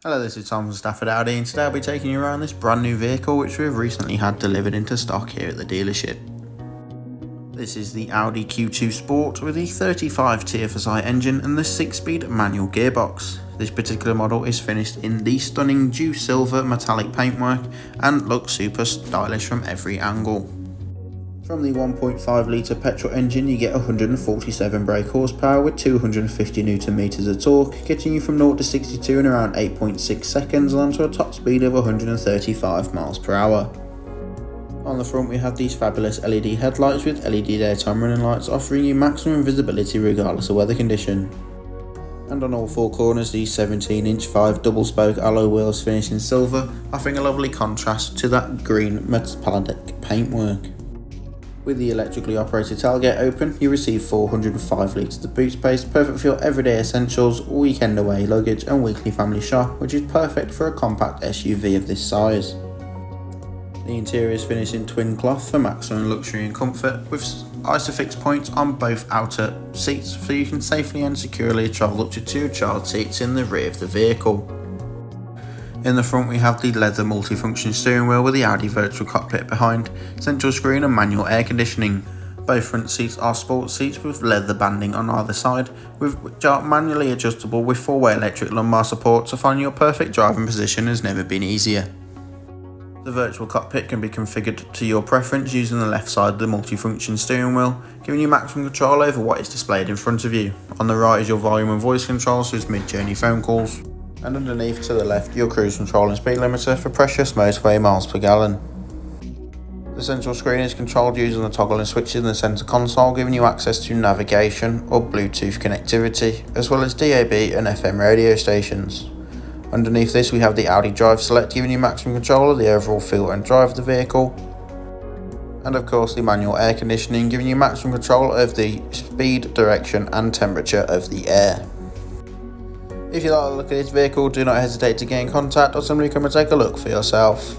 Hello, this is Tom from Stafford Audi, and today I'll be taking you around this brand new vehicle which we've recently had delivered into stock here at the dealership. This is the Audi Q2 Sport with the 35 TFSI engine and the 6-speed manual gearbox. This particular model is finished in the stunning dew silver metallic paintwork and looks super stylish from every angle. From the 1.5 litre petrol engine you get 147 brake horsepower with 250 Nm of torque, getting you from 0 to 62 in around 8.6 seconds and onto a top speed of 135 miles per hour. On the front we have these fabulous LED headlights with LED daytime running lights offering you maximum visibility regardless of weather condition. And on all four corners these 17-inch 5 double spoke alloy wheels finished in silver, offering a lovely contrast to that green metallic paintwork. With the electrically operated tailgate open, you receive 405 litres of boot space, perfect for your everyday essentials, weekend away luggage and weekly family shop, which is perfect for a compact SUV of this size. The interior is finished in twin cloth for maximum luxury and comfort, with Isofix points on both outer seats so you can safely and securely travel up to 2 child seats in the rear of the vehicle. In the front we have the leather multifunction steering wheel with the Audi virtual cockpit behind, central screen and manual air conditioning. Both front seats are sports seats with leather banding on either side, which are manually adjustable with 4-way electric lumbar support, so finding your perfect driving position has never been easier. The virtual cockpit can be configured to your preference using the left side of the multifunction steering wheel, giving you maximum control over what is displayed in front of you. On the right is your volume and voice control, so it's mid-journey phone calls. And underneath to the left your cruise control and speed limiter for precious motorway miles per gallon. The central screen is controlled using the toggle and switches in the centre console, giving you access to navigation or Bluetooth connectivity, as well as DAB and FM radio stations. Underneath this we have the Audi Drive Select, giving you maximum control of the overall feel and drive of the vehicle. And of course the manual air conditioning, giving you maximum control of the speed, direction and temperature of the air. If you like the look of this vehicle, do not hesitate to get in contact or simply come and take a look for yourself.